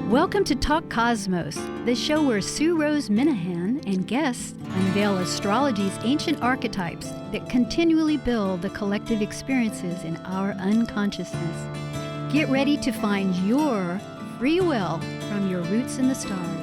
Welcome to Talk Cosmos, the show where Sue Rose Minahan and guests unveil astrology's ancient archetypes that continually build the collective experiences in our unconsciousness. Get ready to find your free will from your roots in the stars.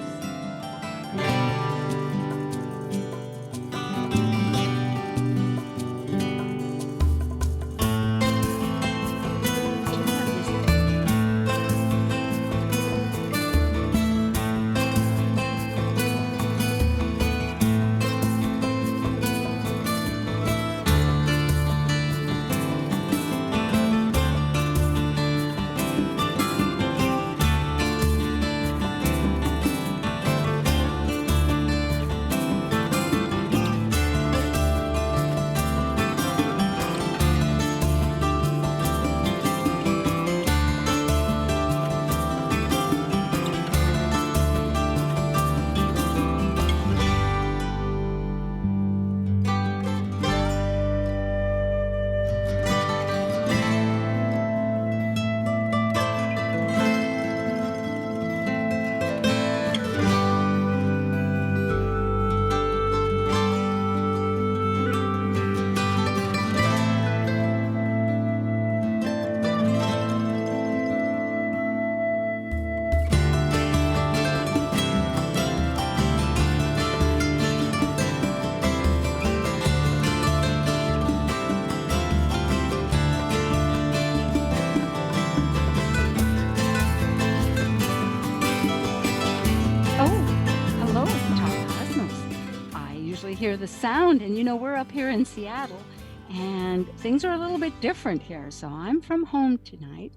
Hear the sound, and we're up here in Seattle and things are a little bit different here, so I'm from home tonight,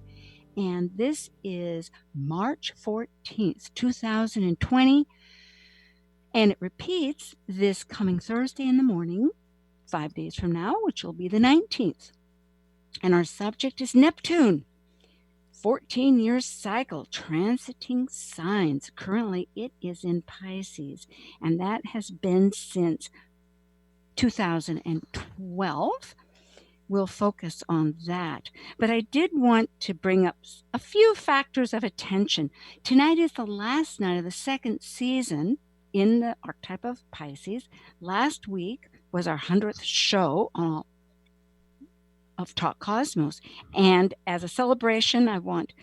and this is March 14th 2020, and it repeats this coming Thursday in the morning 5 days from now, which will be the 19th, and our subject is Neptune, 14-year cycle, transiting signs. Currently, it is in Pisces, and that has been since 2012. We'll focus on that. But I did want to bring up a few factors of attention. Tonight is the last night of the second season in the archetype of Pisces. Last week was our 100th show of Talk Cosmos. And as a celebration, I want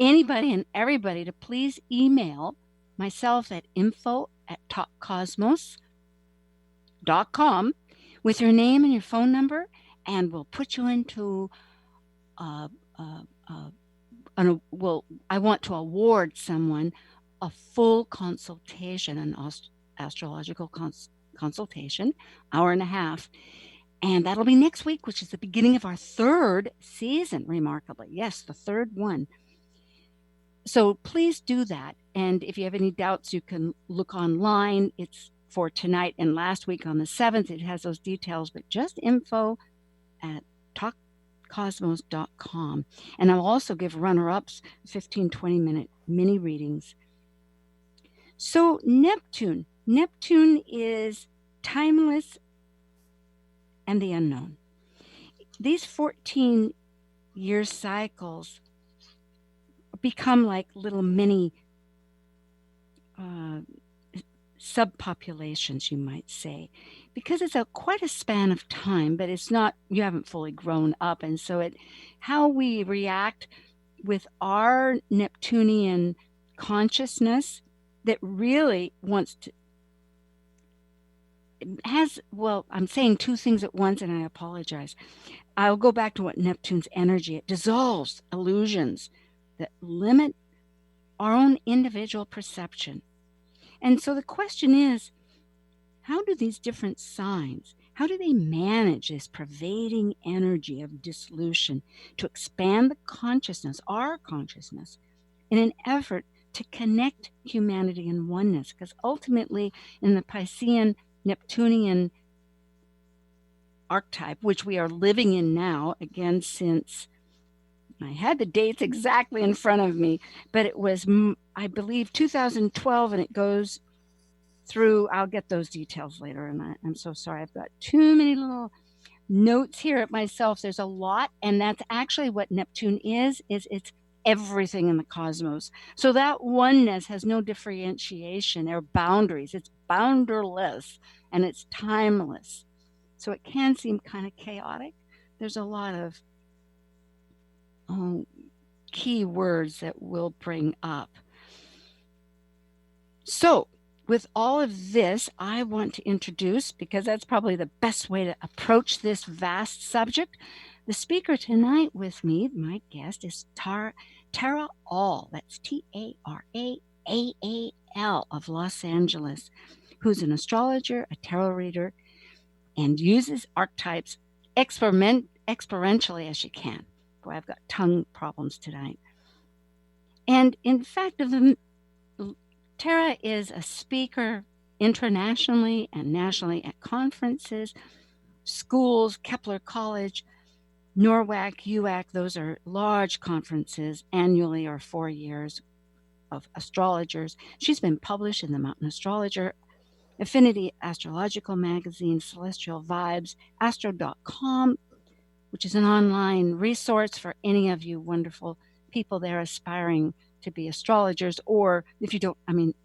anybody and everybody to please email myself at info@talkcosmos.com with your name and your phone number, and we'll put you into I want to award someone a full consultation, an astrological consultation, hour and a half. And that'll be next week, which is the beginning of our third season, remarkably. Yes, the third one. So please do that. And if you have any doubts, you can look online. It's for tonight and last week on the 7th. It has those details, but just info@talkcosmos.com. And I'll also give runner-ups 15, 20-minute mini readings. So Neptune. Neptune is timeless and the unknown. These 14-year cycles become like little mini subpopulations, you might say, because it's quite a span of time, but it's not, you haven't fully grown up. And so how we react with our Neptunian consciousness that really wants to, I'm saying two things at once, and I apologize. I'll go back to what Neptune's energy, it dissolves illusions that limit our own individual perception. And so the question is, how do these different signs, how do they manage this pervading energy of dissolution to expand the consciousness, our consciousness, in an effort to connect humanity in oneness? Because ultimately, in the Piscean Neptunian archetype, which we are living in now, again, since I had the dates exactly in front of me, but it was, I believe, 2012, and it goes through, I'll get those details later, and I'm so sorry. I've got too many little notes here at myself. There's a lot, and that's actually what Neptune is it's everything in the cosmos. So that oneness has no differentiation or boundaries. It's boundarless and it's timeless. So it can seem kind of chaotic. There's a lot of key words that we'll bring up. So with all of this, I want to introduce, because that's probably the best way to approach this vast subject, the speaker tonight with me, my guest, is Tara All. That's TaraAAL of Los Angeles, who's an astrologer, a tarot reader, and uses archetypes experientially as she can. Boy, I've got tongue problems tonight. And in fact, Tara is a speaker internationally and nationally at conferences, schools, Kepler College, NORWAC, UAC. Those are large conferences annually or 4 years of astrologers. She's been published in the Mountain Astrologer, Affinity Astrological Magazine, Celestial Vibes, Astro.com, which is an online resource for any of you wonderful people there aspiring to be astrologers, or if you don't,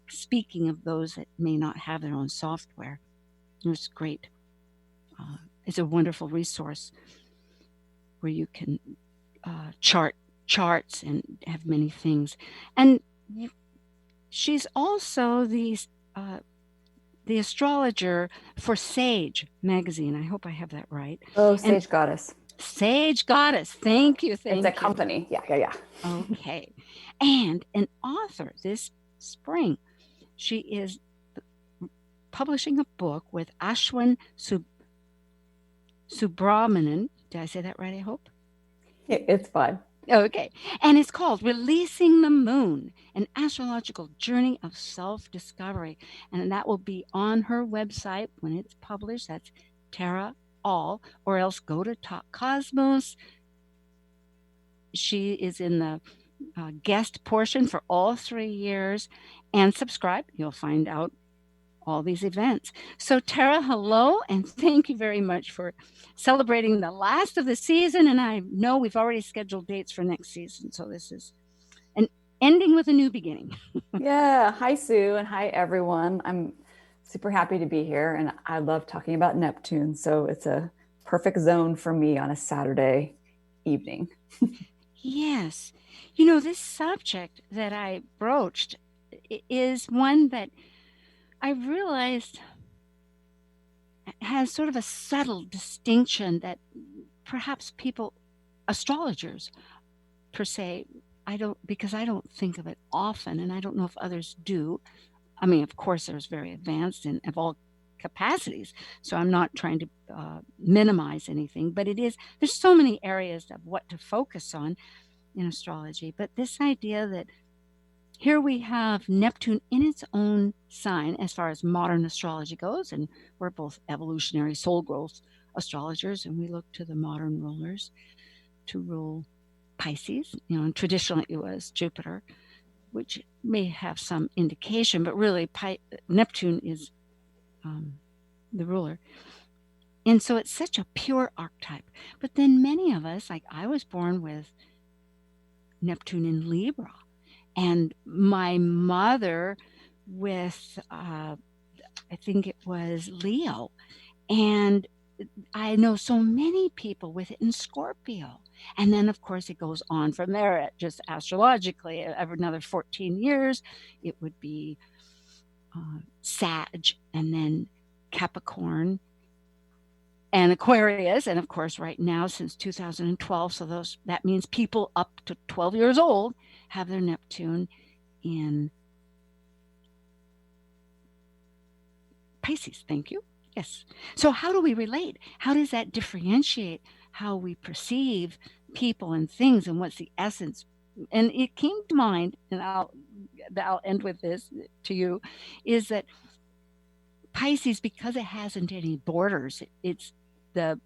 speaking of those that may not have their own software, it's great. It's a wonderful resource where you can charts and have many things. And she's also the astrologer for Sage magazine. I hope I have that right. Oh, Sage Goddess. Sage Goddess. Thank you. It's a company. Yeah. Okay. And an author this spring. She is publishing a book with Aswin Subramanyan. Did I say that right, I hope? It's fine. Okay. And it's called Releasing the Moon, an Astrological Journey of Self-Discovery. And that will be on her website when it's published. That's Tara All, or else go to Talk Cosmos. She is in the guest portion for all 3 years, and subscribe. You'll find out all these events. So Tara, hello, and thank you very much for celebrating the last of the season. And I know we've already scheduled dates for next season, so this is an ending with a new beginning. Yeah. Hi, Sue, and hi, everyone. I'm super happy to be here, and I love talking about Neptune, so it's a perfect zone for me on a Saturday evening. Yes. This subject that I broached is one that I realized has sort of a subtle distinction that perhaps astrologers per se, because I don't think of it often, and I don't know if others do. Of course, there's very advanced and of all capacities, so I'm not trying to minimize anything, but there's so many areas of what to focus on in astrology. But this idea that here we have Neptune in its own sign as far as modern astrology goes, and we're both evolutionary soul growth astrologers, and we look to the modern rulers to rule Pisces. And traditionally it was Jupiter, which may have some indication, but really Neptune is the ruler. And so it's such a pure archetype. But then many of us, like I was born with Neptune in Libra, and my mother with, I think it was Leo. And I know so many people with it in Scorpio. And then, of course, it goes on from there, just astrologically. Every another 14 years, it would be Sag, and then Capricorn, and Aquarius. And of course, right now, since 2012, so that means people up to 12 years old have their Neptune in Pisces. Thank you. Yes. So how do we relate? How does that differentiate how we perceive people and things, and what's the essence? And it came to mind, and I'll end with this to you, is that Pisces, because it hasn't any borders, it's the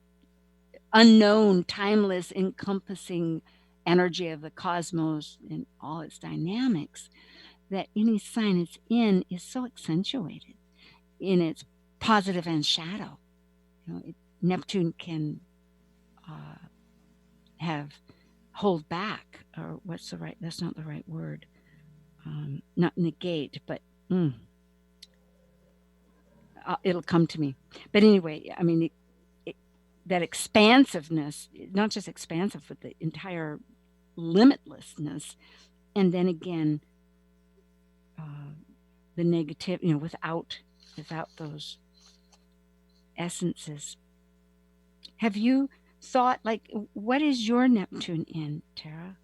unknown, timeless, encompassing energy of the cosmos and all its dynamics, that any sign it's in is so accentuated in its positive and shadow. Neptune can have hold back, or that's not the right word. Not negate, but it'll come to me. But anyway, I mean, that expansiveness, not just expansive, but the entire limitlessness. And then again, the negative, without those essences. Have you thought, like, what is your Neptune in, Tara?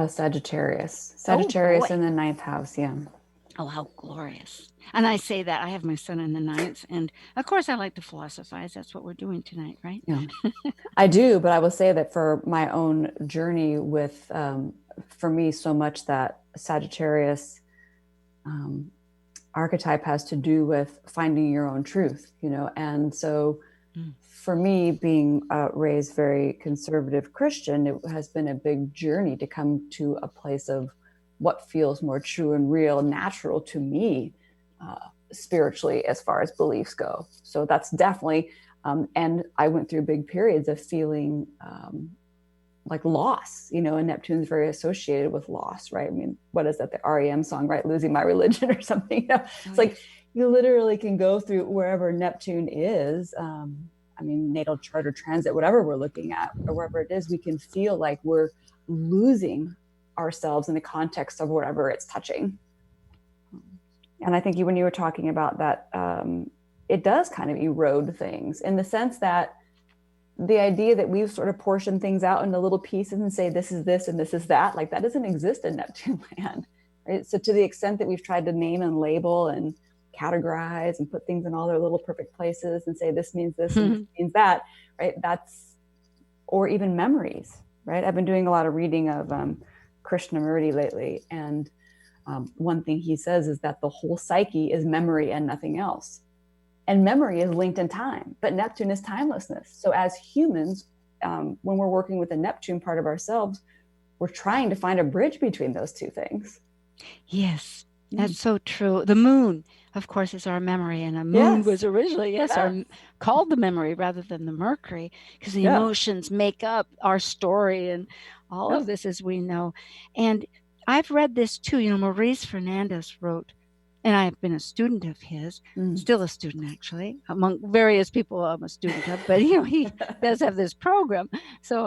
Sagittarius. Sagittarius in the 9th house, yeah. Oh, how glorious. And I say that I have my son in the 9th. And of course, I like to philosophize. That's what we're doing tonight, right? Yeah, I do. But I will say that for my own journey with, for me, so much that Sagittarius archetype has to do with finding your own truth, and so for me, being raised very conservative Christian, it has been a big journey to come to a place of what feels more true and real, natural to me, spiritually, as far as beliefs go. So that's definitely, and I went through big periods of feeling like loss, and Neptune's very associated with loss, right? I mean, what is that, the REM song, right? Losing my religion or something. It's like you literally can go through wherever Neptune is. I mean, natal chart or transit, whatever we're looking at, or wherever it is, we can feel like we're losing ourselves in the context of whatever it's touching. And I think when you were talking about that, it does kind of erode things in the sense that the idea that we've sort of portioned things out into little pieces and say, this is this and this is that, like that doesn't exist in Neptune land, right? So to the extent that we've tried to name and label and categorize and put things in all their little perfect places and say, this means this and this means that, right? Or even memories, right? I've been doing a lot of reading of Krishnamurti lately. And one thing he says is that the whole psyche is memory and nothing else. And memory is linked in time, but Neptune is timelessness. So as humans, when we're working with the Neptune part of ourselves, we're trying to find a bridge between those two things. Yes, that's so true. The moon, of course, is our memory, and a moon was originally, called the memory rather than the Mercury, because the emotions make up our story and all of this, as we know. And I've read this too. Maurice Fernandez wrote, and I've been a student of his, still a student actually, among various people I'm a student of, but he does have this program. So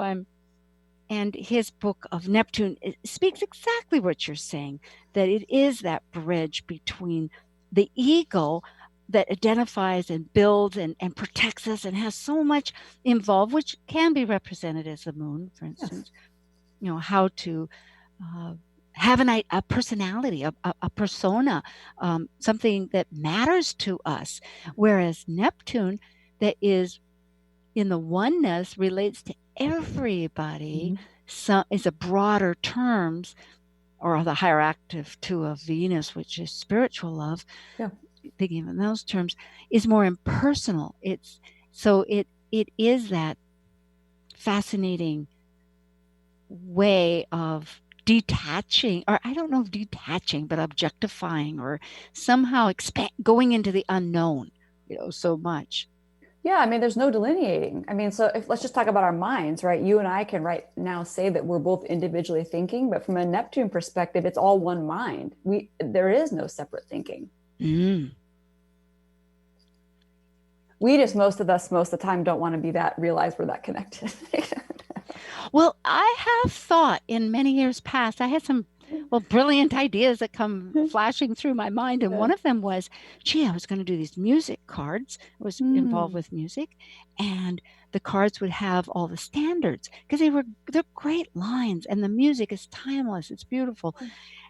and his book of Neptune, it speaks exactly what you're saying, that it is that bridge between the ego that identifies and builds and protects us and has so much involved, which can be represented as the moon, for instance, how to have a personality, a persona, something that matters to us. Whereas Neptune, that is in the oneness, relates to everybody, is a broader terms, or the higher active two of Venus, which is spiritual love, thinking in those terms, is more impersonal. It is that fascinating way of detaching, or I don't know if detaching, but objectifying, or somehow going into the unknown, so much. Yeah, I mean, there's no delineating. I mean, so let's just talk about our minds, right? You and I can right now say that we're both individually thinking, but from a Neptune perspective, it's all one mind. There is no separate thinking. We just, most of the time, don't want to realize we're that connected. Well, I have thought in many years past, I had some brilliant ideas that come flashing through my mind. And one of them was, I was going to do these music cards. I was involved with music, and the cards would have all the standards because they're great lines, and the music is timeless. It's beautiful.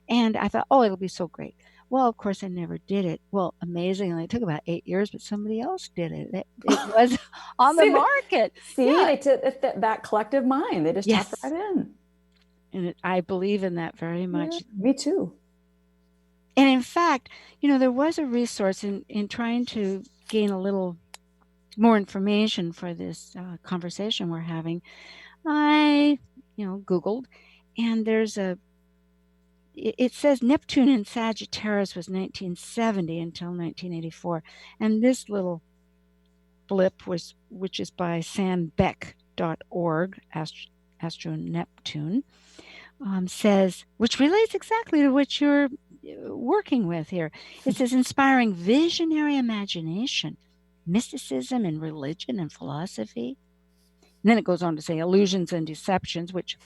And I thought, it'll be so great. Well, of course, I never did it. Well, amazingly, it took about 8 years, but somebody else did it. It was on the market. It's that collective mind. They just tap right in. And I believe in that very much. Yeah, me too. And in fact, there was a resource in trying to gain a little more information for this conversation we're having. I, Googled, and it says Neptune in Sagittarius was 1970 until 1984. And this little blip which is by sanbeck.org, Astro Neptune, says, which relates exactly to what you're working with here. It says, inspiring visionary imagination, mysticism and religion and philosophy. And then it goes on to say illusions and deceptions, which,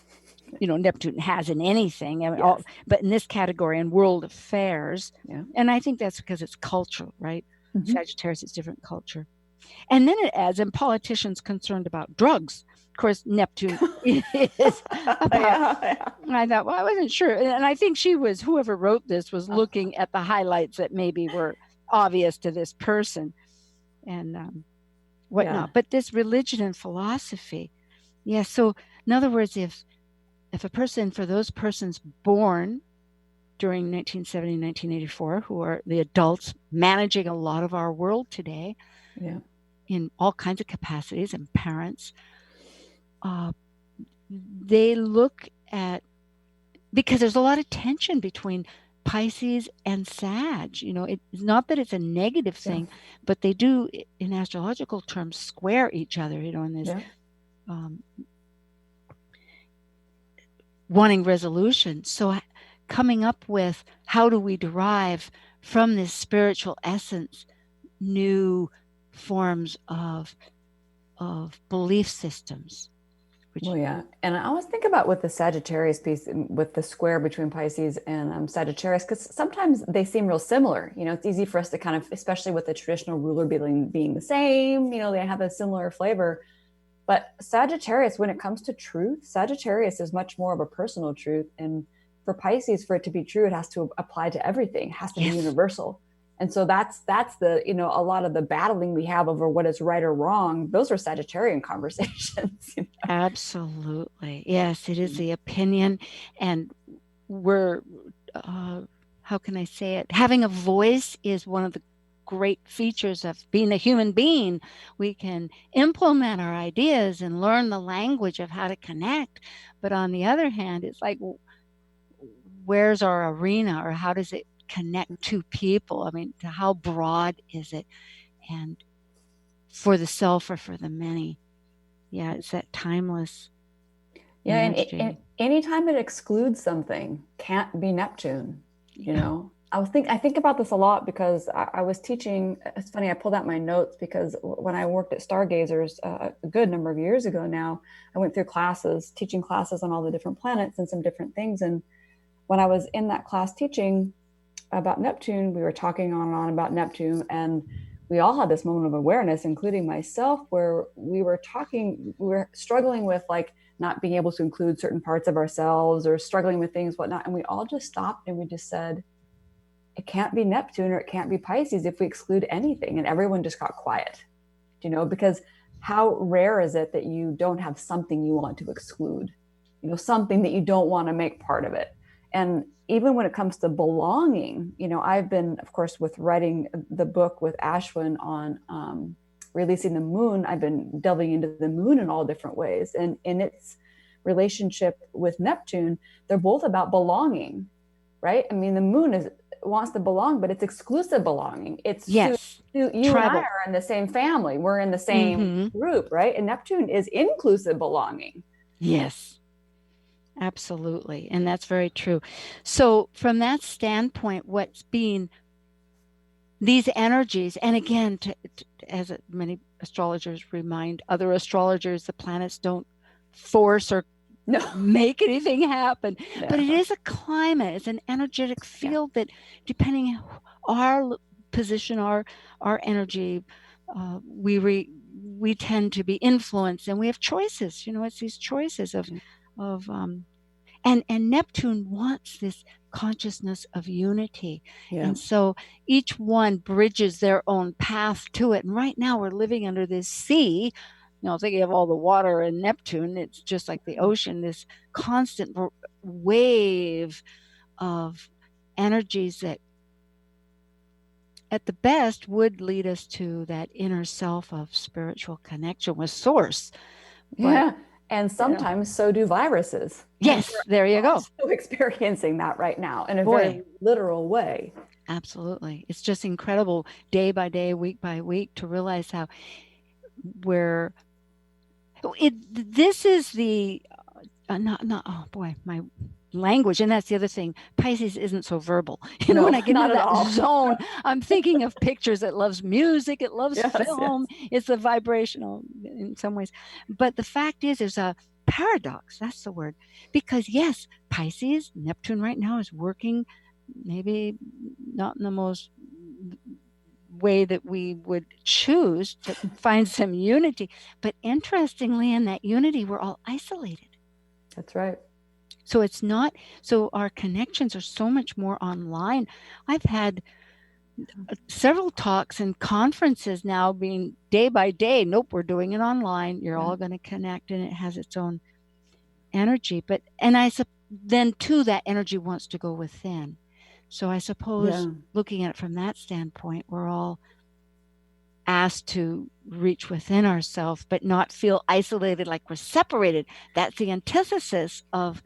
Neptune has in anything, Yes. but in this category, in world affairs. Yeah. And I think that's because it's cultural, right? Mm-hmm. Sagittarius is different culture. And then it adds, and politicians concerned about drugs. Of course, Neptune is about, I thought, well, I wasn't sure. And I think whoever wrote this was looking at the highlights that maybe were obvious to this person and whatnot. But this religion and philosophy. Yeah. So in other words, if a person, for those persons born during 1970, 1984, who are the adults managing a lot of our world today, in all kinds of capacities, and parents, they look at, because there's a lot of tension between Pisces and Sag. It's not that it's a negative thing, but they do, in astrological terms, square each other, in this wanting resolution. So coming up with, how do we derive from this spiritual essence new forms of belief systems? And I always think about with the Sagittarius piece, with the square between Pisces and Sagittarius, because sometimes they seem real similar. It's easy for us to kind of, especially with the traditional ruler being the same, they have a similar flavor. But Sagittarius, when it comes to truth, Sagittarius is much more of a personal truth. And for Pisces, for it to be true, it has to apply to everything. It has to be universal. And so that's the, a lot of the battling we have over what is right or wrong. Those are Sagittarian conversations. Absolutely. Yes, it is the opinion. And we're, how can I say it? Having a voice is one of the great features of being a human being. We can implement our ideas and learn the language of how to connect. But on the other hand, it's like, where's our arena, or how does it connect to people? I mean, how broad is it? And for the self or for the many? Yeah, it's that timeless. Yeah, and anytime it excludes something, can't be Neptune. I think about this a lot because I was teaching. It's funny, I pulled out my notes because when I worked at Stargazers a good number of years ago now, I went through teaching classes on all the different planets and some different things. And when I was in that class teaching about Neptune, we were talking on and on about Neptune, and we all had this moment of awareness, including myself, where we were struggling with like not being able to include certain parts of ourselves or struggling with things, whatnot. And we all just stopped and we just said, it can't be Neptune or it can't be Pisces if we exclude anything. And everyone just got quiet, because how rare is it that you don't have something you want to exclude, something that you don't want to make part of it. And even when it comes to belonging, I've been, of course, with writing the book with Aswin on releasing the moon, I've been delving into the moon in all different ways. And in its relationship with Neptune, they're both about belonging, right? I mean, the moon wants to belong, but it's exclusive belonging. It's you Tribal. And I are in the same family. We're in the same group, right? And Neptune is inclusive belonging. Yes. Absolutely. And that's very true. So from that standpoint, what's being these energies, and again, as many astrologers remind other astrologers, the planets don't force or make anything happen. No. But it is a climate, it's an energetic field that, depending on our position, our energy, we tend to be influenced, and we have choices. It's these choices of and Neptune wants this consciousness of unity. And so each one bridges their own path to it. And right now we're living under this sea. Thinking of all the water in Neptune, it's just like the ocean, this constant wave of energies that at the best would lead us to that inner self of spiritual connection with Source. And sometimes so do viruses. Yes, there you go. So experiencing that right now in a very literal way. Absolutely. It's just incredible, day by day, week by week, to realize how this is the not, oh boy, my language. And that's the other thing. Pisces isn't so verbal. You know, No, when I get not into at that all. zone, I'm thinking of pictures. It loves music. It loves Yes, film. yes. It's a vibrational in some ways. But the fact is, there's a paradox. That's the word. Because yes, Pisces, Neptune right now is working maybe not in the most way that we would choose to find some unity. But interestingly, in that unity, we're all isolated. That's right. So it's not, so our connections are so much more online. I've had several talks and conferences now being day by day. Nope, we're doing it online. You're all going to connect, and it has its own energy. But, and then too, that energy wants to go within. So I suppose looking at it from that standpoint, we're all asked to reach within ourselves, but not feel isolated like we're separated. That's the antithesis of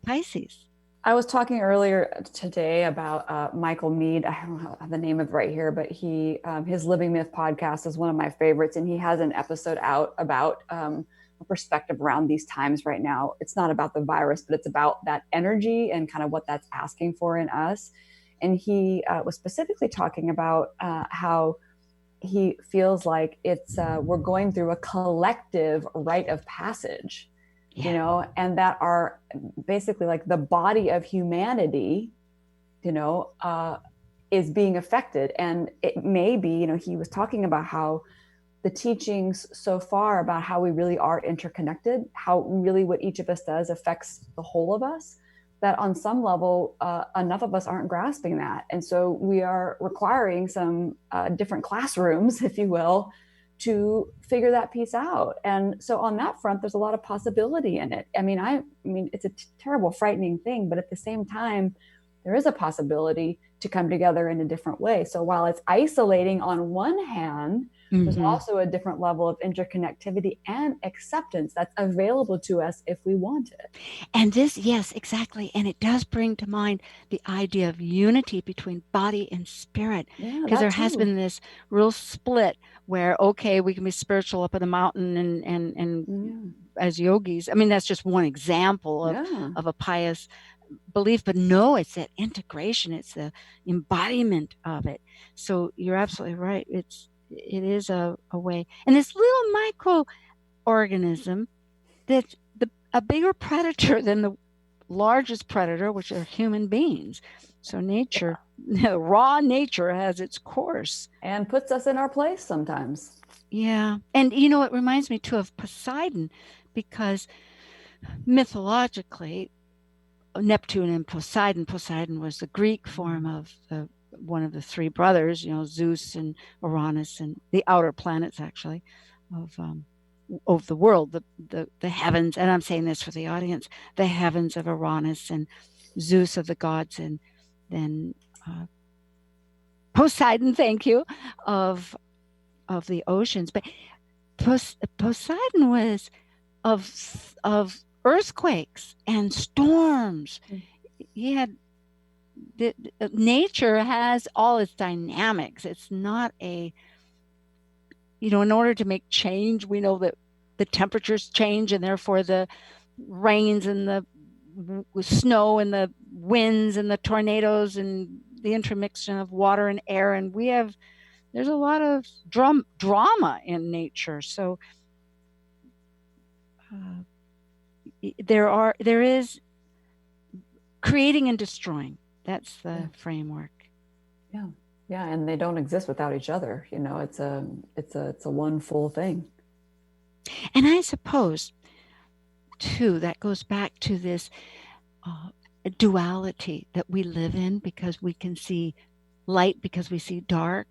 Pisces. I was talking earlier today about Michael Mead. I don't have the name of it right here, but his Living Myth podcast is one of my favorites, and he has an episode out about a perspective around these times right now. It's not about the virus, but it's about that energy and kind of what that's asking for in us. And he was specifically talking about how he feels like we're going through a collective rite of passage. You know, and that are basically like the body of humanity, you know, is being affected. And it may be, you know, he was talking about how the teachings so far about how we really are interconnected, how really what each of us does affects the whole of us, that on some level, enough of us aren't grasping that. And so we are requiring some different classrooms, if you will, to figure that piece out. And so on that front, there's a lot of possibility in it. I mean, it's a terrible, frightening thing, but at the same time, there is a possibility to come together in a different way. So while it's isolating on one hand, there's also a different level of interconnectivity and acceptance that's available to us if we want it. And this, yes, exactly. And it does bring to mind the idea of unity between body and spirit. Because there has been this real split where, okay, we can be spiritual up in the mountain and as yogis. I mean, that's just one example of a pious belief, but no, it's that integration. It's the embodiment of it. So you're absolutely right. It is a way. And this little microorganism that's a bigger predator than the largest predator, which are human beings. So nature, raw nature has its course. And puts us in our place sometimes. Yeah. And, you know, it reminds me too of Poseidon, because mythologically, Neptune and Poseidon was the Greek form of one of the three brothers, you know, Zeus and Uranus, and the outer planets actually of the world, the heavens. And I'm saying this for the audience, the heavens of Uranus, and Zeus of the gods, and then Poseidon, thank you, of the oceans. But Poseidon was of earthquakes and storms. He had nature has all its dynamics. It's not in order to make change, we know that the temperatures change, and therefore the rains and the snow and the winds and the tornadoes and the intermixture of water and air. And there's a lot of drama in nature. So there is creating and destroying. That's the framework. Yeah, and they don't exist without each other. You know, it's a one full thing. And I suppose too that goes back to this duality that we live in, because we can see light because we see dark.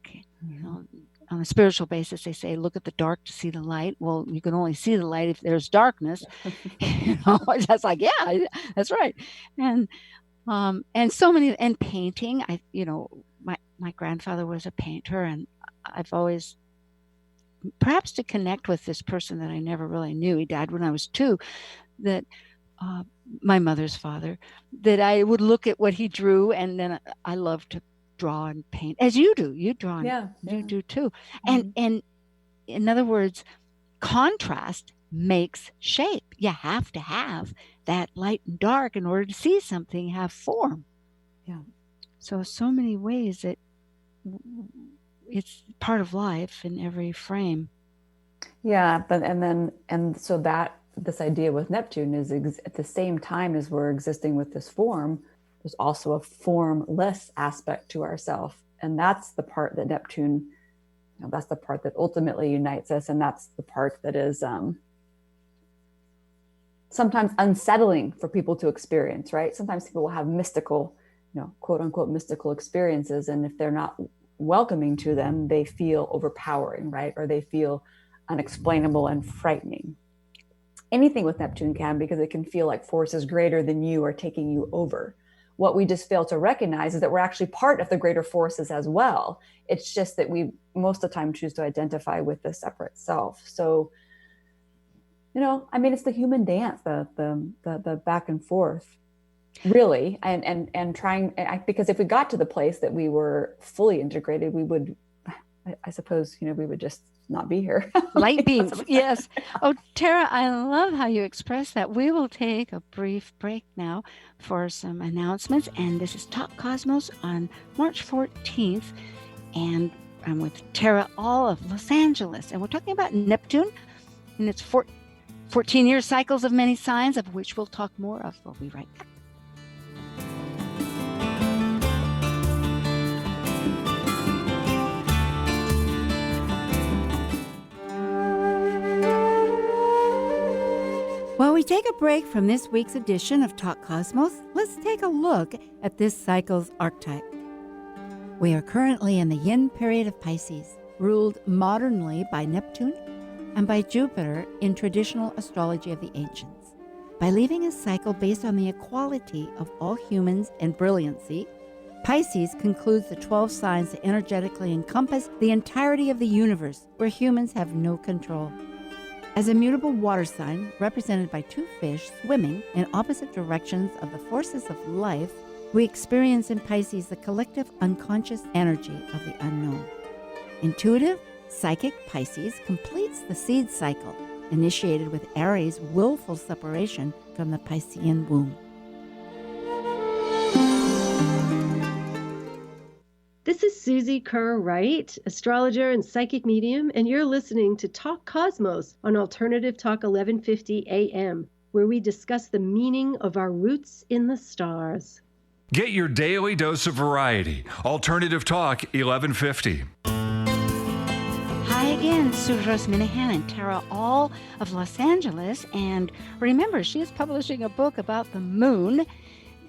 You know, on a spiritual basis, they say, look at the dark to see the light. Well, you can only see the light if there's darkness. You know, that's like, yeah, that's right. And so many, and painting, my grandfather was a painter, and I've always, perhaps to connect with this person that I never really knew, he died when I was 2, that my mother's father, that I would look at what he drew, and then I love to draw and paint, as you do. You draw, and you do too. And in other words, contrast makes shape. You have to have that light and dark in order to see something have form. Yeah. So many ways that it's part of life in every frame. Yeah, so that this idea with Neptune is at the same time as we're existing with this form, there's also a formless aspect to ourself, and that's the part that Neptune, that's the part that ultimately unites us, and that's the part that is sometimes unsettling for people to experience. Right? Sometimes people will have mystical, quote unquote mystical experiences, and if they're not welcoming to them, they feel overpowering, right? Or they feel unexplainable and frightening. Anything with Neptune can, because it can feel like forces greater than you are taking you over. What we just fail to recognize is that we're actually part of the greater forces as well. It's just that we most of the time choose to identify with the separate self. So, it's the human dance, the back and forth, really, and trying, because if we got to the place that we were fully integrated, we would, I suppose, we would just not be here. Light beams, yes. Oh, Tara, I love how you express that. We will take a brief break now for some announcements, and this is Talk Cosmos on March 14th, and I'm with Tara All of Los Angeles, and we're talking about Neptune and its 14-year cycles of many signs, of which we'll talk more of. We'll be right back. While we take a break from this week's edition of Talk Cosmos, let's take a look at this cycle's archetype. We are currently in the yin period of Pisces, ruled modernly by Neptune and by Jupiter in traditional astrology of the ancients. By leaving a cycle based on the equality of all humans and brilliancy, Pisces concludes the 12 signs that energetically encompass the entirety of the universe, where humans have no control. As a mutable water sign represented by two fish swimming in opposite directions of the forces of life, we experience in Pisces the collective unconscious energy of the unknown. Intuitive, psychic Pisces completes the seed cycle, initiated with Aries' willful separation from the Piscean womb. This is Susie Kerr-Wright, astrologer and psychic medium, and you're listening to Talk Cosmos on Alternative Talk 1150 AM, where we discuss the meaning of our roots in the stars. Get your daily dose of variety. Alternative Talk 1150. Hi again, Sue Rose Minahan and Tara All of Los Angeles. And remember, she is publishing a book about the moon.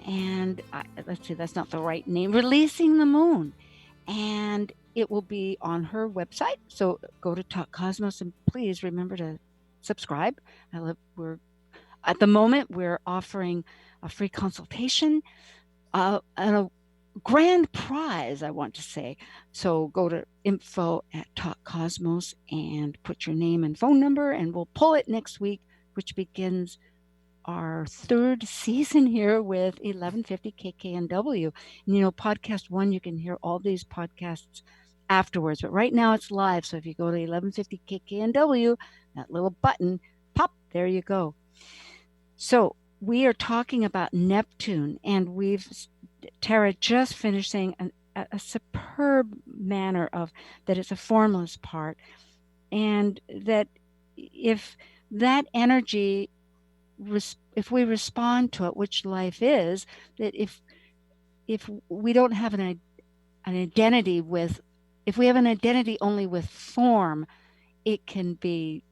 And let's see, that's not the right name. Releasing the Moon. And it will be on her website. So go to Talk Cosmos and please remember to subscribe. At the moment, we're offering a free consultation and a grand prize, I want to say. So go to info@talkcosmos and put your name and phone number, and we'll pull it next week, which begins our third season here with 1150 KKNW. And podcast 1, you can hear all these podcasts afterwards, but right now it's live. So if you go to 1150 KKNW, that little button, pop, there you go. So we are talking about Neptune, and Tara just finished saying a superb manner of that it's a formless part, and that if that energy, if we respond to it, which life is, that if we don't have an identity with, if we have an identity only with form, it can be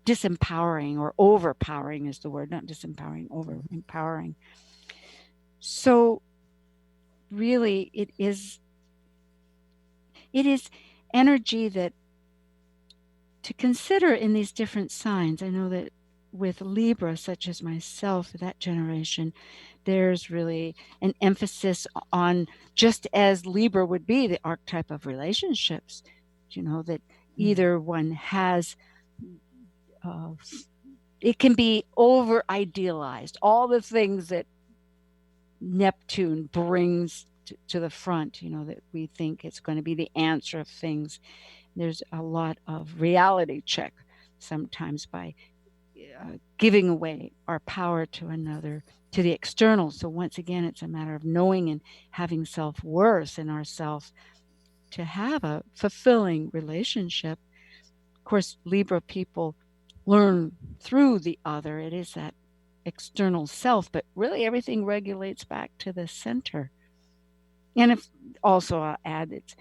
disempowering, or overpowering is the word, not disempowering, overempowering. So really it is energy that to consider in these different signs. I know that with Libra, such as myself, that generation, there's really an emphasis on, just as Libra would be the archetype of relationships, that either one has, it can be over idealized, all the things that Neptune brings to the front, that we think it's going to be the answer of things. There's a lot of reality check. sometimes by giving away our power to another, to the external. So once again, it's a matter of knowing and having self-worth in ourselves to have a fulfilling relationship. Of course, Libra people learn through the other. It is that external self, but really everything regulates back to the center. And if also I'll add, it's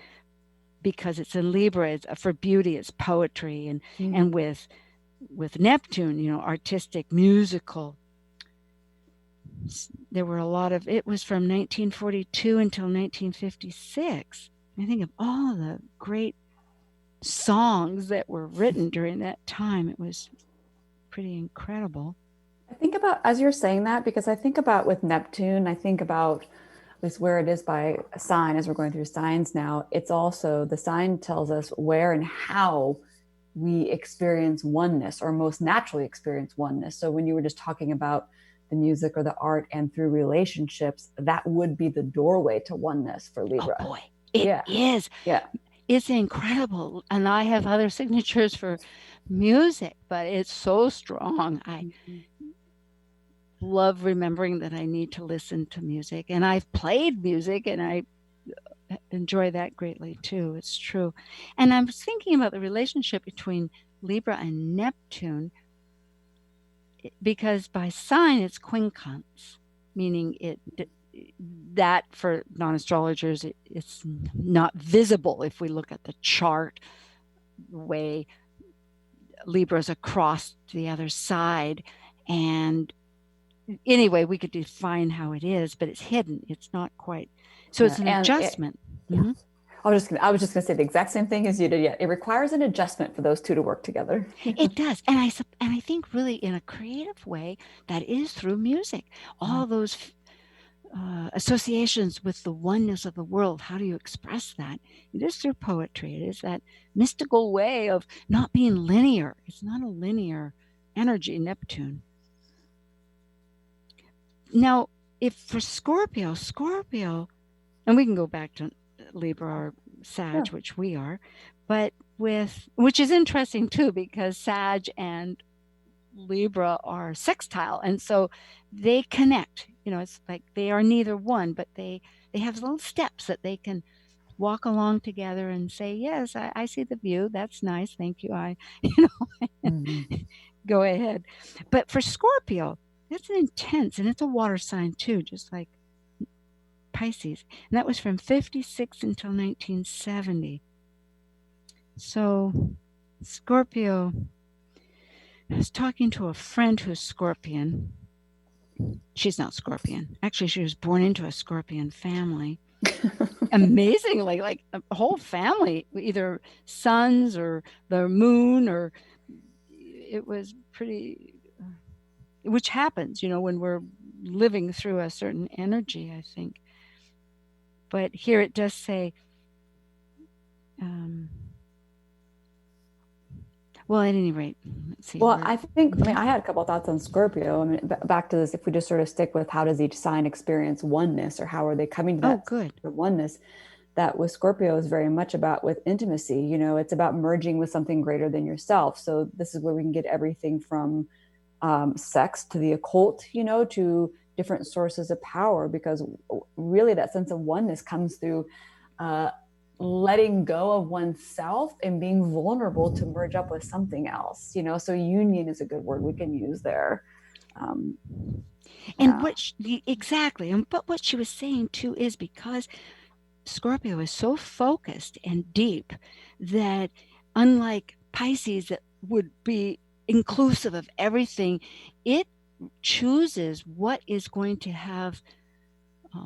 because it's in Libra, it's for beauty, it's poetry, and with Neptune, you know, artistic, musical. There were a lot of, it was from 1942 until 1956. I think of all the great songs that were written during that time. It was pretty incredible. I think about, as you're saying that, because I think about with Neptune, I think about at least where it is by a sign, as we're going through signs now, it's also, the sign tells us where and how we experience oneness, or most naturally experience oneness. So when you were just talking about the music or the art and through relationships, that would be the doorway to oneness for Libra. Oh boy, it is. Yeah. It's incredible. And I have other signatures for music, but it's so strong. I love remembering that I need to listen to music, and I've played music, and I enjoy that greatly too. It's true. And I was thinking about the relationship between Libra and Neptune, because by sign it's quincunx, meaning that for non-astrologers, it's not visible. If we look at the chart, the way Libra's across to the other side, and anyway, we could define how it is, but it's hidden. It's not quite. So it's an adjustment. I was just going to say the exact same thing as you did. Yeah, it requires an adjustment for those two to work together. It does, and I think really in a creative way that is through music. All those associations with the oneness of the world. How do you express that? It is through poetry. It is that mystical way of not being linear. It's not a linear energy, Neptune. Now, if for Scorpio, and we can go back to Libra or Sag, which we are, but which is interesting too, because Sag and Libra are sextile, and so they connect. You know, it's like they are neither one, but they have little steps that they can walk along together and say, yes, I see the view. That's nice. Thank you. Go ahead. But for Scorpio, that's an intense, and it's a water sign too, just like Pisces. And that was from 56 until 1970. So Scorpio, I was talking to a friend who's Scorpion. She's not Scorpion. Actually, she was born into a Scorpion family. Amazingly, like a whole family, either sons or the moon, or it was pretty, which happens, you know, when we're living through a certain energy, I think. But here it does say, well, at any rate, let's see. Well, I had a couple of thoughts on Scorpio. I mean, back to this, if we just sort of stick with how does each sign experience oneness, or how are they coming to that oneness, that with Scorpio is very much about with intimacy. You know, it's about merging with something greater than yourself. So this is where we can get everything from sex to the occult, you know, to different sources of power, because really that sense of oneness comes through letting go of oneself and being vulnerable to merge up with something else, you know. So union is a good word we can use there. Exactly. But what she was saying too is because Scorpio is so focused and deep that, unlike Pisces that would be inclusive of everything, it chooses what is going to have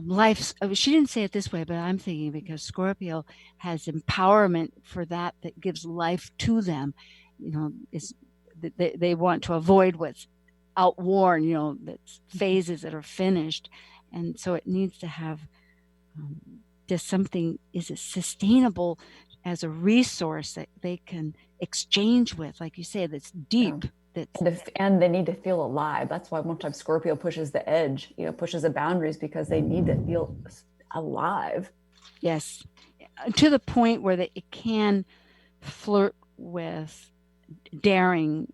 life. She didn't say it this way, but I'm thinking because Scorpio has empowerment for that gives life to them. You know, they want to avoid what's outworn, you know, that's phases that are finished. And so it needs to have just something is sustainable as a resource that they can exchange with, like you say, that's deep. And they need to feel alive. That's why one time Scorpio pushes the edge, you know, pushes the boundaries, because they need to feel alive. Yes. To the point where it can flirt with daring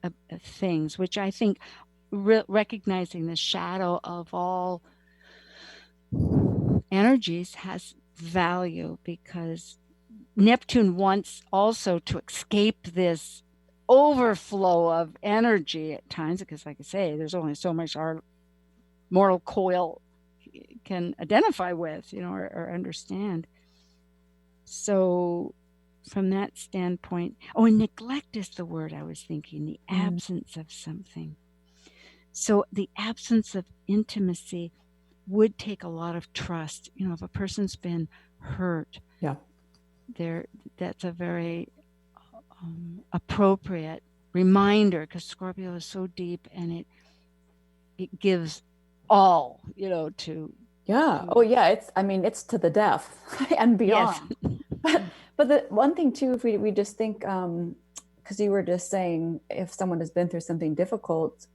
of things, which I think recognizing the shadow of all energies has value, because Neptune wants also to escape this overflow of energy at times, because like I say, there's only so much our mortal coil can identify with, or understand. So from that standpoint, and neglect is the word I was thinking, the absence of something. So the absence of intimacy would take a lot of trust. If a person's been hurt, that's a very appropriate reminder, because Scorpio is so deep, and it gives all, to. It's to the death and beyond. Yes. But the one thing too, if we just think, because you were just saying, if someone has been through something difficult,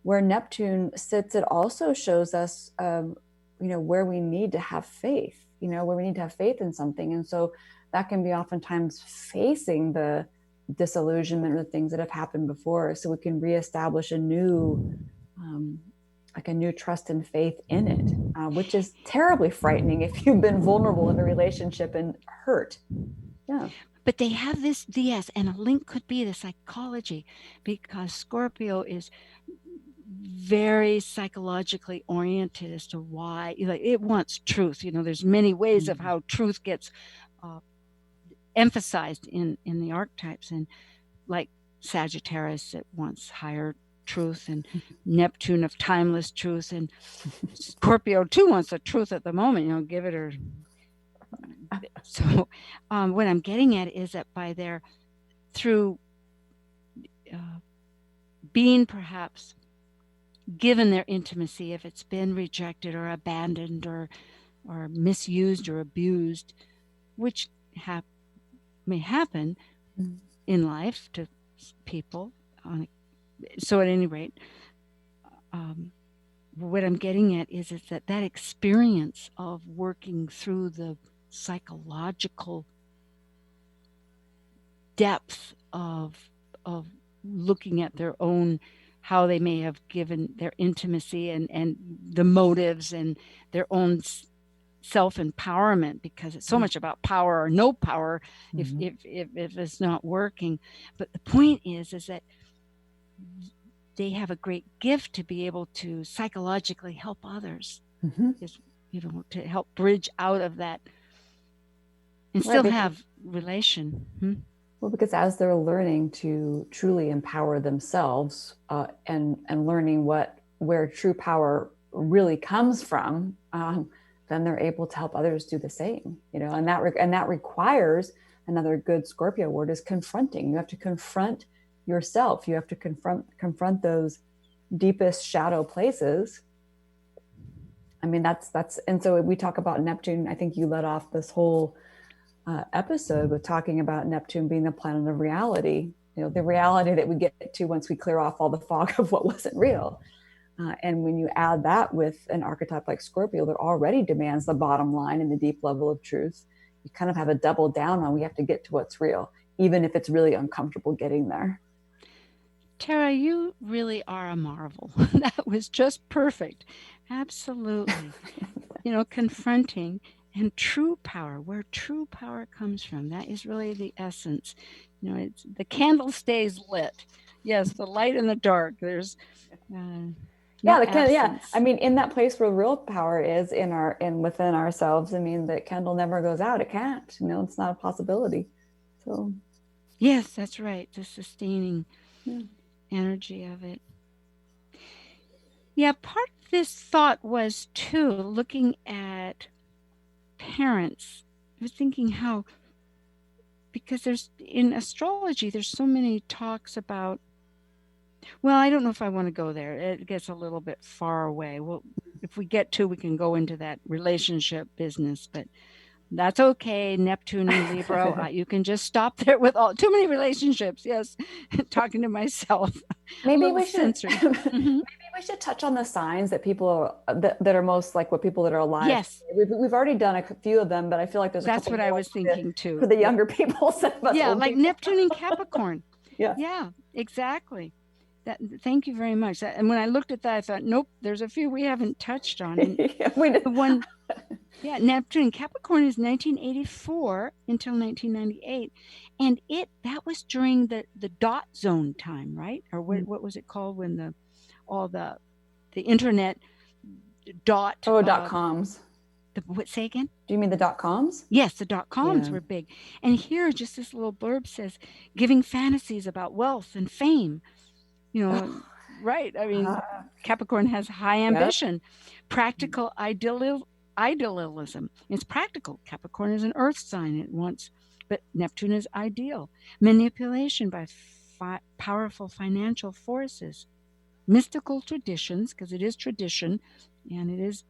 where Neptune sits, it also shows us, where we need to have faith, where we need to have faith in something. And so that can be oftentimes facing the disillusionment or the things that have happened before, so we can reestablish a new trust and faith in it, which is terribly frightening if you've been vulnerable in a relationship and hurt. Yeah. But they have this, yes, and a link could be the psychology, because Scorpio is very psychologically oriented as to why, it wants truth. There's many ways of how truth gets emphasized in the archetypes, and like Sagittarius, it wants higher truth, and Neptune of timeless truth, and Scorpio too wants the truth at the moment, give it or. So what I'm getting at is that through being perhaps given their intimacy, if it's been rejected or abandoned or misused or abused, which may happen in life to people. So at any rate, what I'm getting at is that experience of working through the psychological depth of looking at their own, how they may have given their intimacy and the motives and their own self-empowerment, because it's so much about power or no power if it's not working. But the point is that they have a great gift to be able to psychologically help others, to help bridge out of that and still have relation. Well, because as they're learning to truly empower themselves and learning where true power really comes from, then they're able to help others do the same. And that requires, another good Scorpio word is confronting. You have to confront yourself. You have to confront those deepest shadow places. That's and so we talk about Neptune. I think you led off this whole episode with talking about Neptune being the planet of reality, the reality that we get to once we clear off all the fog of what wasn't real. And when you add that with an archetype like Scorpio that already demands the bottom line and the deep level of truth, you kind of have a double down on we have to get to what's real, even if it's really uncomfortable getting there. Tara, you really are a marvel. That was just perfect. Absolutely. Confronting and true power, where true power comes from. That is really the essence. It's the candle stays lit. Yes, the light in the dark. There's in that place where real power is within ourselves. The candle never goes out. It can't. It's not a possibility. So yes, that's right. The sustaining energy of it. Yeah, part of this thought was too looking at parents. I was thinking how, because in astrology, there's so many talks about, well, I don't know if I want to go there. It gets a little bit far away. Well, if we get to, we can go into that relationship business, but that's okay. Neptune and Libra, you can just stop there with too many relationships. Yes, talking to myself. Maybe we should. Maybe we should touch on the signs that people that are most like what people that are alive. Yes, we've already done a few of them, but I feel like that's what I was thinking too for the younger people. Yeah, like Neptune and Capricorn. Yeah. Yeah, exactly. Thank you very much. And when I looked at that, I thought, nope, there's a few we haven't touched on. And Yeah, we did. the one, yeah, Neptune Capricorn is 1984 until 1998, and that was during the dot zone time, right? Or what was it called when all the internet dot .coms. Say again? Do you mean the .coms? Yes, the .coms Yeah. were big. And here, just this little blurb says, giving fantasies about wealth and fame. Right. I mean, Capricorn has high ambition, practical idealism. It's practical. Capricorn is an earth sign at once, but Neptune is ideal. Manipulation by powerful financial forces. Mystical traditions, because it is tradition, and it is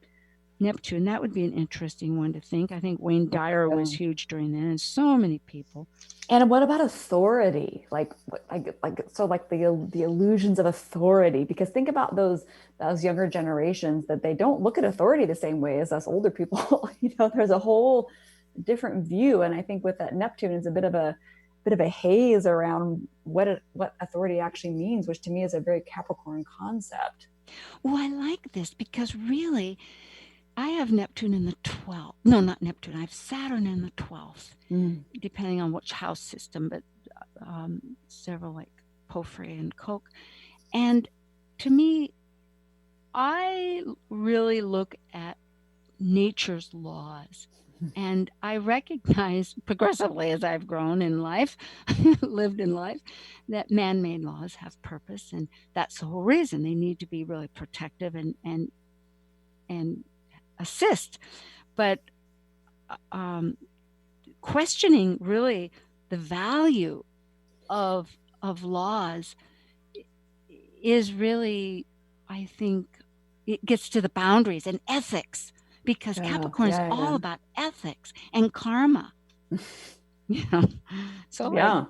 Neptune. That would be an interesting one to think. I think Wayne Dyer was huge during then, and so many people. And what about authority? Like the illusions of authority, because think about those younger generations, that they don't look at authority the same way as us older people. There's a whole different view. And I think with that Neptune is a bit of a haze around what authority actually means, which to me is a very Capricorn concept. Well, I like this because really, I have Neptune in the 12th. No, not Neptune. I have Saturn in the 12th, depending on which house system, but several like Porphyry and Koch. And to me, I really look at nature's laws. And I recognize progressively as I've grown in life, lived in life, that man-made laws have purpose. And that's the whole reason they need to be really protective and assist. But questioning really the value of laws is really, I think, it gets to the boundaries and ethics, because Capricorn is all about ethics and karma. So like,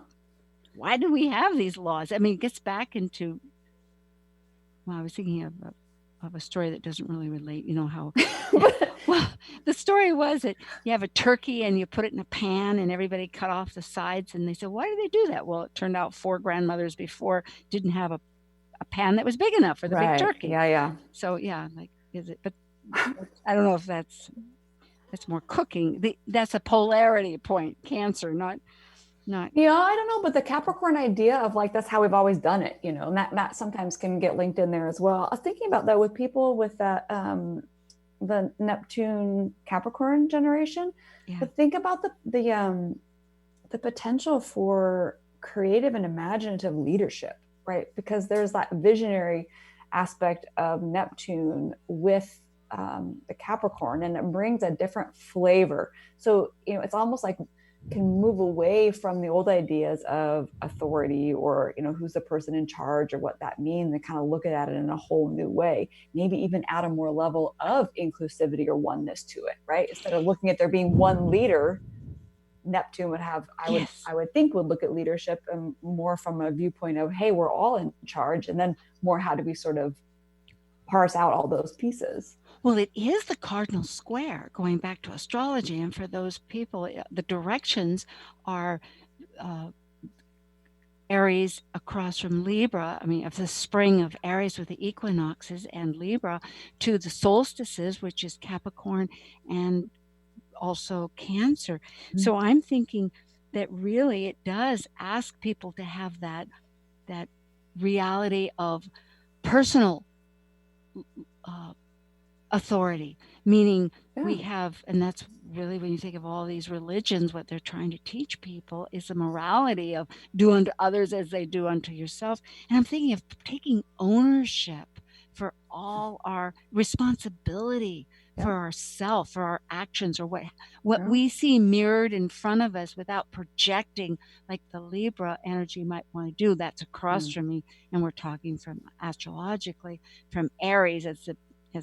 why do we have these laws? I mean, it gets back into, well, I was thinking of a story that doesn't really relate, how well, the story was that you have a turkey and you put it in a pan and everybody cut off the sides, and they said, why do they do that? Well, it turned out 4 grandmothers before didn't have a pan that was big enough for the big turkey. So like, is it, but I don't know if that's more cooking. That's a polarity point, Cancer, not. I don't know, but the Capricorn idea of like, that's how we've always done it, and that sometimes can get linked in there as well. I was thinking about that with people with that, the Neptune Capricorn generation, but think about the potential for creative and imaginative leadership, right? Because there's that visionary aspect of Neptune with the Capricorn, and it brings a different flavor. So, it's almost like can move away from the old ideas of authority or, who's the person in charge or what that means, and kind of look at it in a whole new way, maybe even add a more level of inclusivity or oneness to it, right? Instead of looking at there being one leader, Neptune would have, I would think would look at leadership more from a viewpoint of, hey, we're all in charge. And then more, how do we sort of parse out all those pieces? Well, it is the cardinal square, going back to astrology. And for those people, the directions are Aries across from Libra. I mean, of the spring of Aries with the equinoxes and Libra, to the solstices, which is Capricorn and also Cancer. So I'm thinking that really it does ask people to have that reality of personal authority, meaning we have, and that's really when you think of all these religions, what they're trying to teach people is the morality of do unto others as they do unto yourself. And I'm thinking of taking ownership for all our responsibility for ourselves, for our actions, or what we see mirrored in front of us without projecting like the Libra energy might want to do. That's across from me, and we're talking from astrologically from Aries as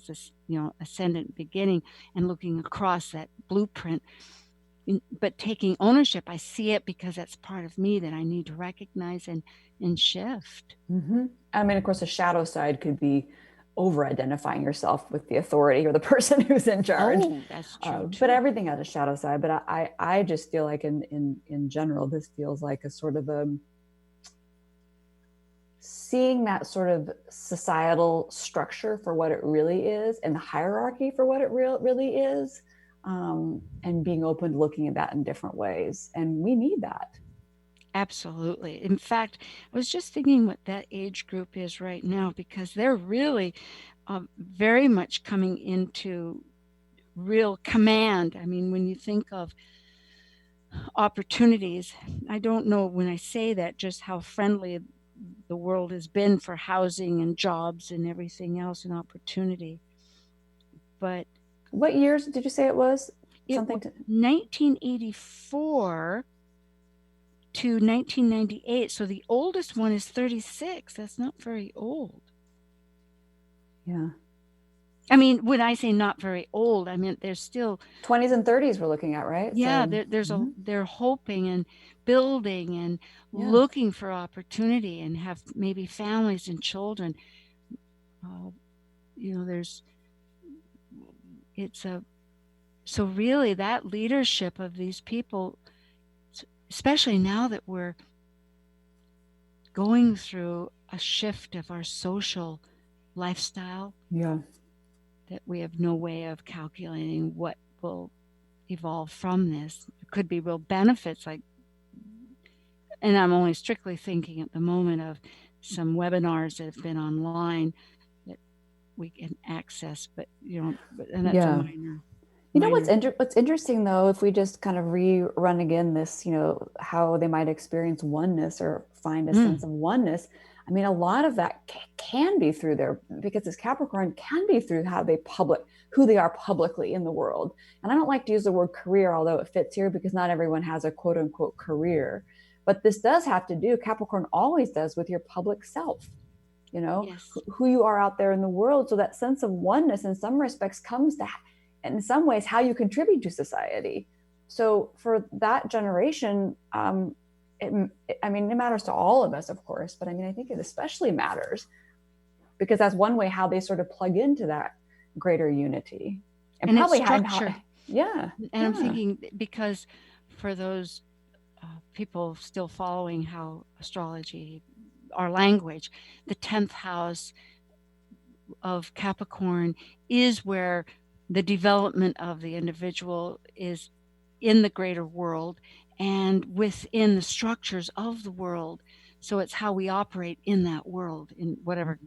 this ascendant beginning, and looking across that blueprint, but taking ownership. I see it because that's part of me that I need to recognize and shift. I mean, of course, the shadow side could be over-identifying yourself with the authority or the person who's in charge. That's true. But everything has a shadow side. But I just feel like in general, this feels like a sort of seeing that sort of societal structure for what it really is and the hierarchy for what it really is, and being open to looking at that in different ways. And we need that. Absolutely. In fact, I was just thinking what that age group is right now, because they're really very much coming into real command. I mean, when you think of opportunities, I don't know when I say that just how friendly the world has been for housing and jobs and everything else and opportunity. But what years did you say it was? Something 1984 to 1998. So the oldest one is 36. That's not very old. Yeah. I mean, when I say not very old, I mean there's still 20s and 30s we're looking at, right? Yeah, so, they're hoping and building and looking for opportunity and have maybe families and children. So really that leadership of these people, especially now that we're going through a shift of our social lifestyle, that we have no way of calculating what will evolve from this. There could be real benefits, and I'm only strictly thinking at the moment of some webinars that have been online that we can access, but and that's a minor. What's interesting though, if we just kind of rerun again this, how they might experience oneness or find a sense of oneness. I mean, a lot of that can be through because this Capricorn can be through who they are publicly in the world. And I don't like to use the word career, although it fits here, because not everyone has a quote unquote career. But this does have to do, Capricorn always does, with your public self, who you are out there in the world. So that sense of oneness in some respects comes to, in some ways, how you contribute to society. So for that generation, it matters to all of us, of course, but I think it especially matters because that's one way how they sort of plug into that greater unity. And probably structure. I'm thinking, because for those people still following how astrology, our language, the 10th house of Capricorn is where the development of the individual is in the greater world and within the structures of the world. So it's how we operate in that world, in whatever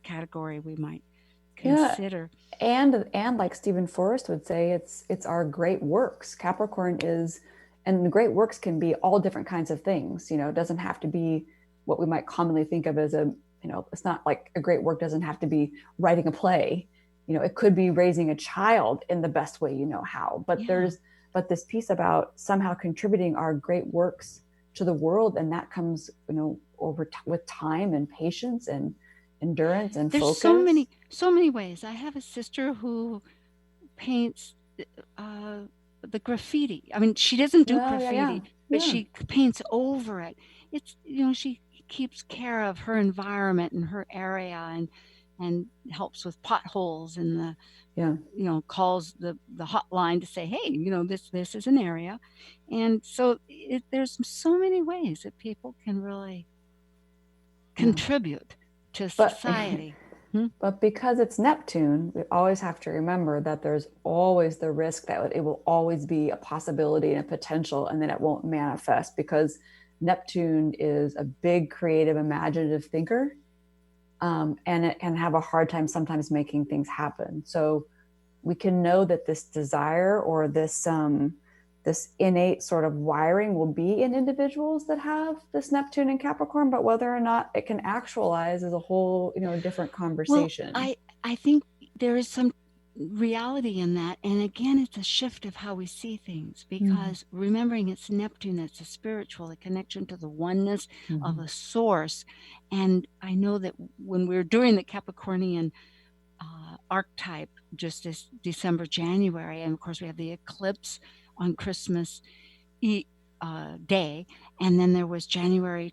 category we might consider. And like Stephen Forrest would say, it's our great works. Capricorn is, and the great works can be all different kinds of things. It doesn't have to be what we might commonly think of as it's not like a great work doesn't have to be writing a play. It could be raising a child in the best way you know how. But but this piece about somehow contributing our great works to the world, and that comes, with time and patience and endurance and focus. There's so many ways. I have a sister who paints the graffiti. I mean, she doesn't do graffiti, but she paints over it. It's, she keeps care of her environment and her area and helps with potholes and calls the hotline to say, hey, this is an area. And so there's so many ways that people can really contribute to society. But because it's Neptune, we always have to remember that there's always the risk that it will always be a possibility and a potential, and then it won't manifest, because Neptune is a big, creative, imaginative thinker. And it can have a hard time sometimes making things happen. So we can know that this desire or this innate sort of wiring will be in individuals that have this Neptune in Capricorn, but whether or not it can actualize is a whole, different conversation. Well, I think there is some reality in that. And again, it's a shift of how we see things, because remembering it's Neptune, that's the spiritual, the connection to the oneness of the source. And I know that when we're doing the Capricornian archetype just this December, January, and of course we have the eclipse on Christmas Day, and then there was January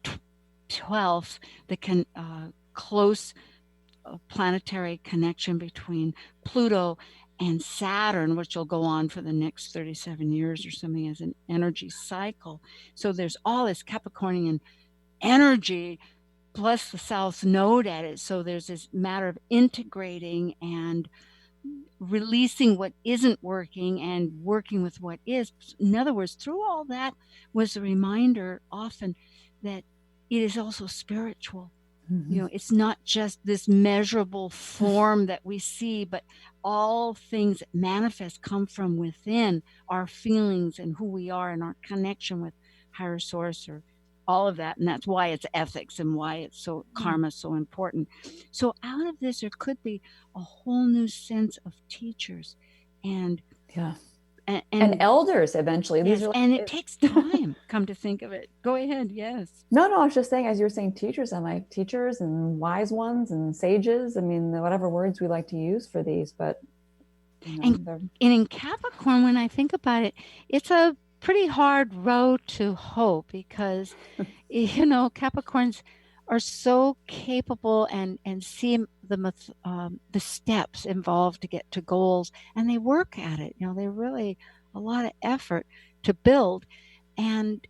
12th, the close planetary connection between Pluto and Saturn, which will go on for the next 37 years or something as an energy cycle. So there's all this Capricornian energy plus the South Node at it. So there's this matter of integrating and releasing what isn't working and working with what is. In other words, through all that was a reminder often that it is also spiritual. You know, it's not just this measurable form that we see, but all things that manifest come from within, our feelings and who we are and our connection with higher source, or all of that. And that's why it's ethics and why it's so karma so important. So out of this, there could be a whole new sense of teachers and and elders eventually. Yes, and it takes time, come to think of it. Go ahead, yes. No, I was just saying, as you were saying teachers, I'm like teachers and wise ones and sages. I mean, whatever words we like to use for these, but and in Capricorn, when I think about it, it's a pretty hard road to hoe because, you know, Capricorns are so capable and see the steps involved to get to goals, and they work at it. You know, they really a lot of effort to build, and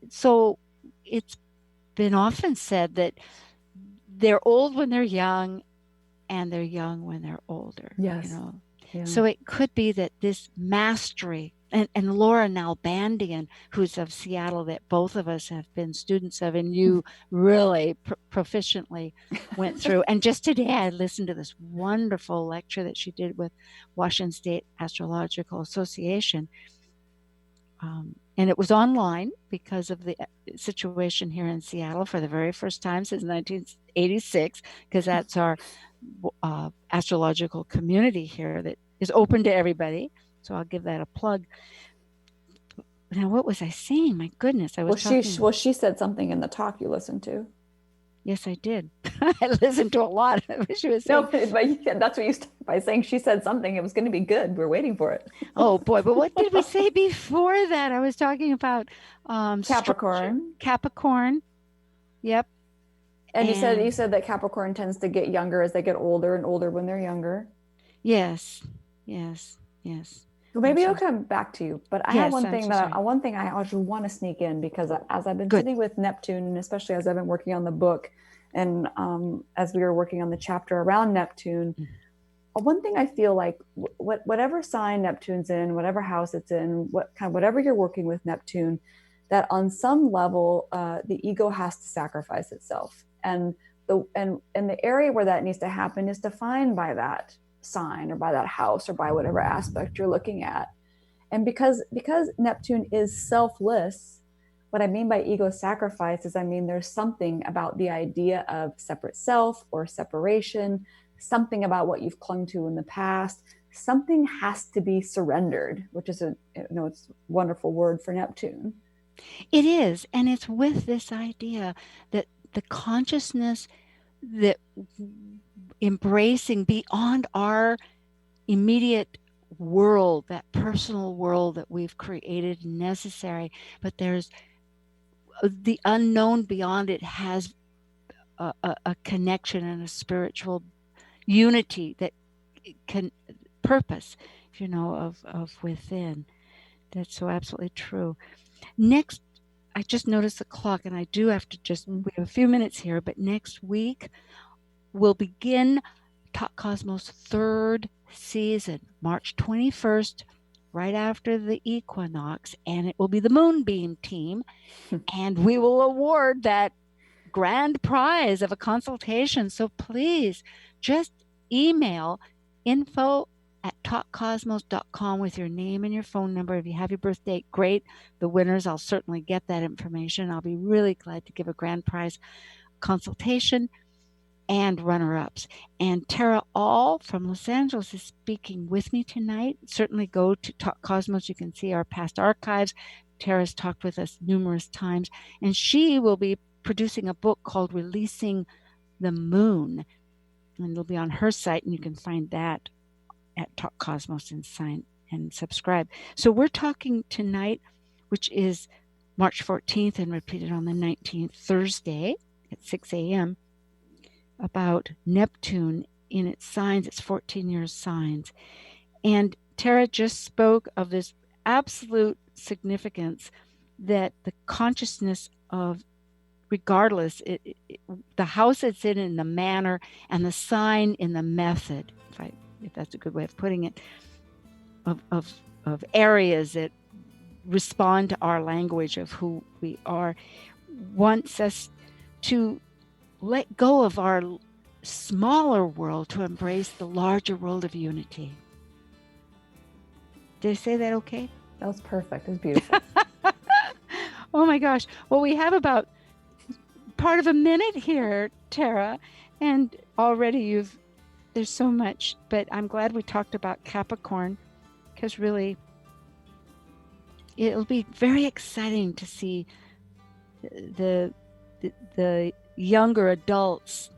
so it's been often said that they're old when they're young, and they're young when they're older. Yes. You know, Yeah. so it could be that this mastery. And Laura Nalbandian, who's of Seattle, that both of us have been students of, and you really proficiently went through. And just today, I listened to this wonderful lecture that she did with Washington State Astrological Association. And it was online because of the situation here in Seattle for the very first time since 1986, because that's our astrological community here that is open to everybody. So I'll give that a plug. Now, what was I saying? My goodness, I was talking. She said something in the talk you listened to. Yes, I did. I listened to a lot of what she was saying. No, but that's what you started by saying. She said something. It was going to be good. We're waiting for it. Oh boy! But what did we say before that? I was talking about Capricorn. Capricorn. Yep. And you said that Capricorn tends to get younger as they get older, and older when they're younger. Yes. Well, maybe I'll come back to you, but I have one thing I also want to sneak in, because as I've been sitting with Neptune, and especially as I've been working on the book, and as we were working on the chapter around Neptune, one thing I feel like whatever sign Neptune's in, whatever house it's in, whatever you're working with Neptune, that on some level the ego has to sacrifice itself, and the area where that needs to happen is defined by that sign or by that house or by whatever aspect you're looking at. And because Neptune is selfless, what I mean by ego sacrifice is, I mean, there's something about the idea of separate self or separation, something about what you've clung to in the past. Something has to be surrendered, which is it's a wonderful word for Neptune. It is. And it's with this idea that the consciousness that embracing beyond our immediate world, that personal world that we've created and necessary, but there's the unknown beyond it has a connection and a spiritual unity that can purpose, of within. That's so absolutely true. Next, I just noticed the clock, and I do have to we have a few minutes here, but next week we'll begin Talk Cosmos' third season, March 21st, right after the equinox, and it will be the Moonbeam team, and we will award that grand prize of a consultation. So please just email info@talkcosmos.com with your name and your phone number. If you have your birth date, great. The winners, I'll certainly get that information. I'll be really glad to give a grand prize consultation and runner-ups. And Tara All from Los Angeles is speaking with me tonight. Certainly go to Talk Cosmos. You can see our past archives. Tara's talked with us numerous times, and she will be producing a book called Releasing the Moon, and it'll be on her site, and you can find that at Talk Cosmos and sign and subscribe. So we're talking tonight, which is March 14th and repeated on the 19th, Thursday at 6 a.m., about Neptune in its signs, its 14-year signs. And Tara just spoke of this absolute significance that the consciousness of regardless, the house it's in the manner, and the sign in the method, if that's a good way of putting it, of areas that respond to our language of who we are, wants us to let go of our smaller world to embrace the larger world of unity. Did I say that okay? That was perfect. It was beautiful. Oh my gosh. Well, we have about part of a minute here, Tara, and already there's so much, but I'm glad we talked about Capricorn, because really it'll be very exciting to see the younger adults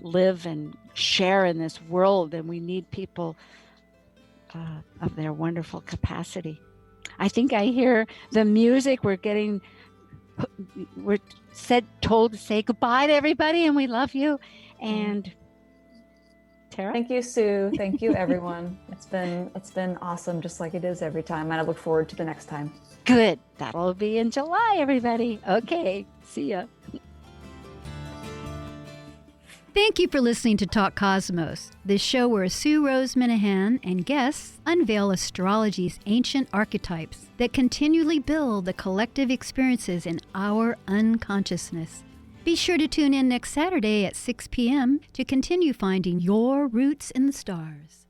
live and share in this world, and we need people of their wonderful capacity. I think I hear the music. We're told to say goodbye to everybody, and we love you. And Tara? Thank you, Sue. Thank you, everyone. It's been awesome, just like it is every time. And I look forward to the next time. Good. That'll be in July, everybody. Okay. See ya. Thank you for listening to Talk Cosmos, the show where Sue Rose Minahan and guests unveil astrology's ancient archetypes that continually build the collective experiences in our unconsciousness. Be sure to tune in next Saturday at 6 p.m. to continue finding your roots in the stars.